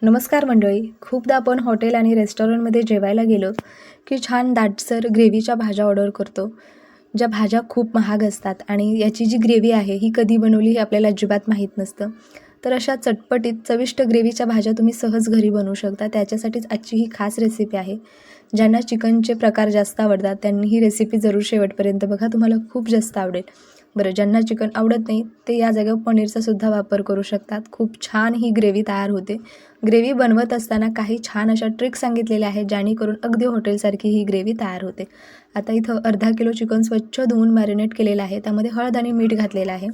नमस्कार मंडळी. खूपदा आपण हॉटेल आणि रेस्टॉरंटमध्ये जेवायला गेलो की छान दाटसर ग्रेव्हीच्या भाज्या ऑर्डर करतो, ज्या भाज्या खूप महाग असतात आणि याची जी ग्रेव्ही आहे ही कधी बनवली हे आपल्याला अजिबात माहीत नसतं. तर अशा चटपटीत चविष्ट ग्रेव्हीच्या भाज्या तुम्ही सहज घरी बनवू शकता. त्याच्यासाठीच आजची ही खास रेसिपी आहे. ज्यांना चिकनचे प्रकार जास्त आवडतात त्यांनी ही रेसिपी जरूर शेवटपर्यंत बघा, तुम्हाला खूप जास्त आवडेल. बरं, ज्यांना चिकन आवडत नाही ते या जागेवर पनीरचा सुद्धा वापर करू शकतात. खूप छान ही ग्रेव्ही तयार होते. ग्रेव्ही बनवत असताना काही छान अशा ट्रिक सांगितलेल्या आहेत, जेणेकरून अगदी हॉटेलसारखी ही ग्रेव्ही तयार होते. आता इथं अर्धा किलो चिकन स्वच्छ धुवून मॅरिनेट केलेलं आहे. त्यामध्ये हळद आणि मीठ घातलेलं आहे.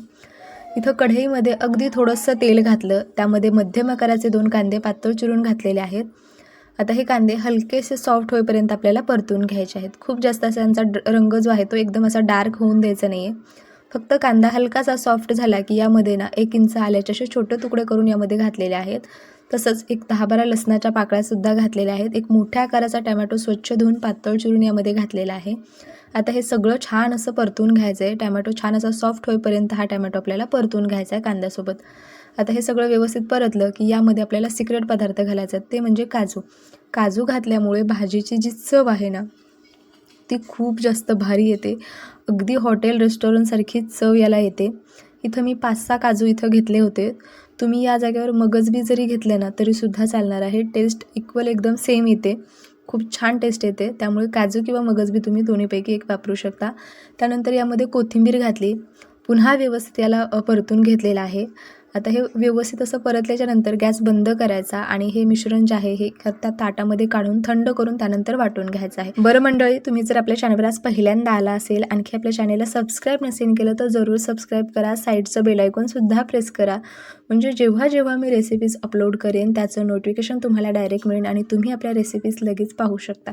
इथं कढईमध्ये अगदी थोडंसं तेल घातलं. त्यामध्ये मध्यम आकाराचे 2 कांदे पातळ चिरून घातलेले आहेत. आता हे कांदे हलकेसे सॉफ्ट होईपर्यंत आपल्याला परतून घ्यायचे आहेत. खूप जास्त असा त्यांचा रंग जो आहे तो एकदम असा डार्क होऊन द्यायचा नाही आहे. फक्त कांदा हलकासा सॉफ्ट झाला की यामध्ये 1 इंच आल्याचे असे छोटे तुकडे करून यामध्ये घातलेले आहेत. तसंच एक 10-12 लसणाच्या पाकळ्यासुद्धा घातलेल्या आहेत. एक मोठ्या आकाराचा टोमॅटो स्वच्छ धुवून पातळ चिरून यामध्ये घातलेला आहे. आता हे सगळं छान असं परतून घ्यायचं आहे. टोमॅटो छान असा सॉफ्ट होईपर्यंत हा टोमॅटो आपल्याला परतून घ्यायचा आहे कांद्यासोबत. आता हे सगळं व्यवस्थित परतलं की यामध्ये आपल्याला सिक्रेट पदार्थ घालायचा आहे, ते म्हणजे काजू. काजू घातल्यामुळे भाजीची जी चव आहे ना ती खूप जास्त भारी येते. अगदी हॉटेल रेस्टॉरंटसारखी चव याला येते. इथं मी 5-6 काजू इथं घेतले होते. तुम्ही या जागेवर मगज जरी घेतले ना तरीसुद्धा चालणार आहे. टेस्ट इक्वल एकदम सेम येते. खूप छान टेस्ट येते. त्यामुळे काजू किंवा मगज तुम्ही दोन्हीपैकी एक वापरू शकता. त्यानंतर यामध्ये कोथिंबीर घातली. पुन्हा व्यवस्थित याला परतून घेतलेलं आहे. आता हे व्यवस्थित असं परतल्याच्या नंतर गॅस बंद करायचा आणि हे मिश्रण जे आहे हे त्या ताटामध्ये काढून थंड करून त्यानंतर वाटून घ्यायचं आहे. बरं मंडळी, तुम्ही जर आपल्या चॅनलवर आज पहिल्यांदा आला असेल, आणखी आपल्या चॅनलला सबस्क्राईब नसेल केलं तर जरूर सबस्क्राईब करा. साईडचं बेल आयकॉनसुद्धा प्रेस करा, म्हणजे जेव्हा जेव्हा मी रेसिपीज अपलोड करेन त्याचं नोटिफिकेशन तुम्हाला डायरेक्ट मिळेल आणि तुम्ही आपल्या रेसिपीज लगेच पाहू शकता.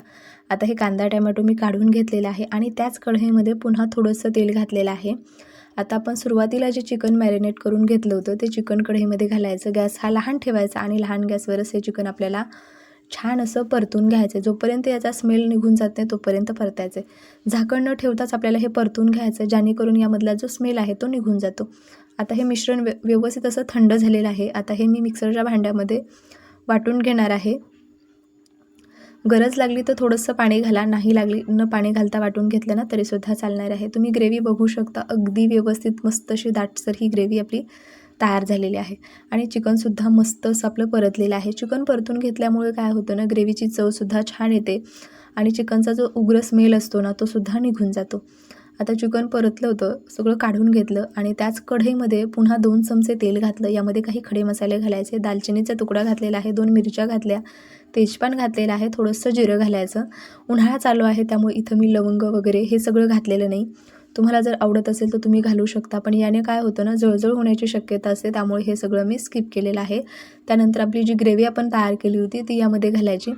आता हे कांदा टोमॅटो मी काढून घेतलेला आहे आणि त्याच कढईमध्ये पुन्हा थोडंसं तेल घातलेलं आहे. आता आपण सुरुवातीला जे चिकन मॅरिनेट करून घेतलं होतं ते चिकन कढईमध्ये घालायचं. गॅस हा लहान ठेवायचा आणि लहान गॅसवरच हे चिकन आपल्याला छान असं परतून घ्यायचं. जोपर्यंत याचा स्मेल निघून जात नाही तोपर्यंत परतायचं. झाकण न ठेवताच आपल्याला हे परतून घ्यायचं, जेणेकरून यामधला जो स्मेल आहे तो निघून जातो. आता हे मिश्रण व्यवस्थित असं थंड झालेलं आहे. आता हे मी मिक्सरच्या भांड्यामध्ये वाटून घेणार आहे. गरज लागली तर थोडंसं पाणी घाला, नाही लागली न पाणी घालता वाटून घेतलं ना तरीसुद्धा चालणार आहे. तुम्ही ग्रेव्ही बघू शकता, अगदी व्यवस्थित मस्त अशी दाटसर ही ग्रेव्ही आपली तयार झालेली आहे आणि चिकनसुद्धा मस्त असं आपलं परतलेलं आहे. चिकन परतून घेतल्यामुळे काय होतं ना, ग्रेव्हीची चवसुद्धा छान येते आणि चिकनचा जो उग्र स्मेल असतो ना तो सुद्धा निघून जातो. आता चिकन परतलं होतं, सगळं काढून घेतलं आणि त्याच कढईमध्ये पुन्हा 2 चमचे तेल घातलं. यामध्ये काही खडे मसाले घालायचे. दालचिनीचा तुकडा घातलेला आहे, 2 मिरच्या घातल्या, तेजपान घातलेलं आहे, थोडंसं जिरं घालायचं. उन्हाळा चालू आहे त्यामुळे इथं मी लवंग वगैरे हे सगळं घातलेलं नाही. तुम्हाला जर आवडत असेल तर तुम्ही घालू शकता, पण याने काय होतं ना, जळजळ होण्याची शक्यता असते. त्यामुळे हे सगळं मी स्किप केलेलं आहे. त्यानंतर आपली जी ग्रेव्ही आपण तयार केली होती ती यामध्ये घालायची.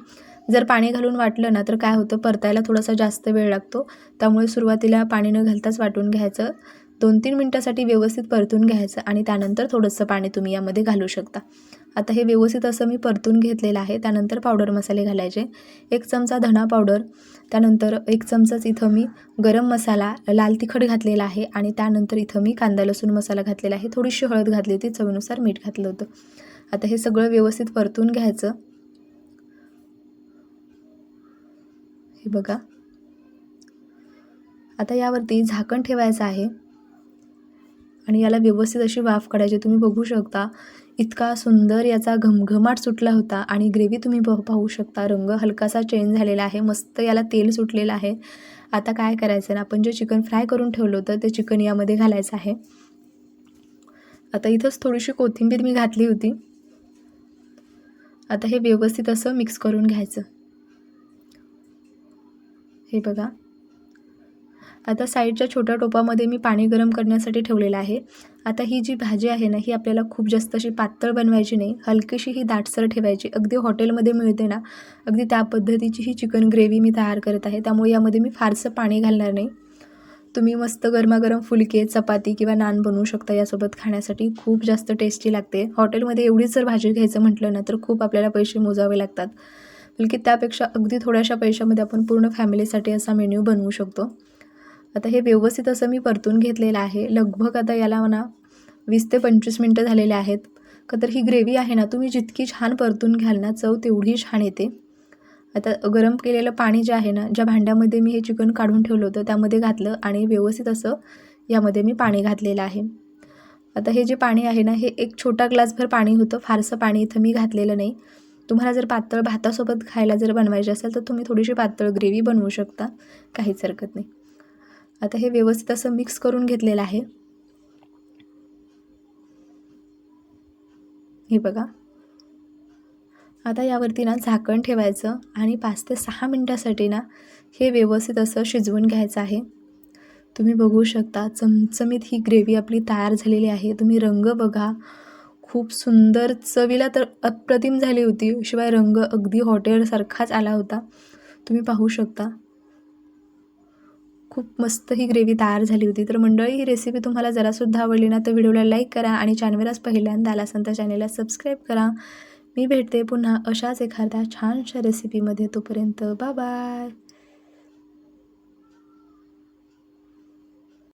जर पाणी घालून वाटलं ना तर काय होतं, परतायला थोडासा जास्त वेळ लागतो. त्यामुळे सुरुवातीला पाणी न घालताच वाटून घ्यायचं. 2-3 मिनटासाठी व्यवस्थित परतून घ्यायचं आणि त्यानंतर थोडंसं पाणी तुम्ही यामध्ये घालू शकता. आता हे व्यवस्थित असं मी परतून घेतलेलं आहे. त्यानंतर पावडर मसाले घालायचे. 1 चमचा धना पावडर, त्यानंतर 1 चमचाच इथं मी गरम मसाला, लाल तिखट घातलेला आहे आणि त्यानंतर इथं मी कांदा लसूण मसाला घातलेला आहे. थोडीशी हळद घातली होती, चवीनुसार मीठ घातलं होतं. आता हे सगळं व्यवस्थित परतून घ्यायचं. हे बघा, आता यावरती झाकण ठेवायचं आहे आणि याला व्यवस्थित अशी वाफ काढायची. तुम्ही बघू शकता इतका सुंदर याचा घमघमाट सुटला होता आणि ग्रेव्ही तुम्ही पाहू शकता, रंग हलकासा चेंज झालेला आहे. मस्त याला तेल सुटलेलं आहे. आता काय करायचं ना, आपण जे चिकन फ्राय करून ठेवलं होतं ते चिकन यामध्ये घालायचं आहे. आता इथंच थोडीशी कोथिंबीर मी घातली होती. आता हे व्यवस्थित असं मिक्स करून घ्यायचं. हे बघा, आता साईडच्या छोट्या टोपामध्ये मी पाणी गरम करण्यासाठी ठेवलेलं आहे. आता ही जी भाजी आहे ना ही आपल्याला खूप जास्त अशी पातळ बनवायची नाही, हलकीशी ही दाटसर ठेवायची. अगदी हॉटेलमध्ये मिळते ना अगदी त्या पद्धतीची ही चिकन ग्रेव्ही मी तयार करत आहे. त्यामुळे यामध्ये मी फारसं पाणी घालणार नाही. तुम्ही मस्त गरमागरम फुलके, चपाती किंवा नान बनवू शकता यासोबत खाण्यासाठी. खूप जास्त टेस्टी लागते. हॉटेलमध्ये एवढीच जर भाजी घ्यायचं म्हटलं ना तर खूप आपल्याला पैसे मोजावे लागतात, बल्कि त्यापेक्षा अगदी थोड्याशा पैशामध्ये आपण पूर्ण फॅमिलीसाठी असा मेन्यू बनवू शकतो. आता हे व्यवस्थित असं मी परतून घेतलेलं आहे. लगभग आता याला म्हणा 20 ते 25 मिनटं झालेले आहेत. का तर ही ग्रेव्ही आहे ना, तुम्ही जितकी छान परतून घ्याल ना, चव तेवढी छान येते. आता गरम केलेलं पाणी जे आहे ना, ज्या भांड्यामध्ये मी हे चिकन काढून ठेवलं होतं त्यामध्ये घातलं आणि व्यवस्थित असं यामध्ये मी पाणी घातलेलं आहे. आता हे जे पाणी आहे ना, हे एक छोटा ग्लासभर पाणी होतं, फारसं पाणी इथं मी घातलेलं नाही. तुम्हाला जर पातळ भातासोबत खायला जर बनवायचे असेल तर तुम्ही थोडीशी पातळ ग्रेव्ही बनवू शकता, काहीच हरकत नाही. आता हे व्यवस्थित असं मिक्स करून घेतलेलं आहे. हे बघा. आता यावरती ना झाकण ठेवायचं आणि 5 ते 6 मिनटासाठी ना हे व्यवस्थित असं शिजवून घ्यायचं आहे. तुम्ही बघू शकता चमचमीत ही ग्रेव्ही आपली तयार झालेली आहे. तुम्ही रंग बघा, खूप सुंदर, चवीला तर अप्रतिम झाली होती. शिवाय रंग अगदी हॉटेलसारखाच आला होता. तुम्ही पाहू शकता. खूप मस्त ही ग्रेव्ही तयार झाली होती. तर मंडळी, ही रेसिपी तुम्हाला जरासुद्धा आवडली ना तर व्हिडिओला लाईक करा आणि चॅनलवरच पहिल्यांदा आला असाल तर चॅनलला सबस्क्राईब करा. मी भेटते पुन्हा अशाच एखाद्या छानशा रेसिपीमध्ये. तोपर्यंत बाय बाय.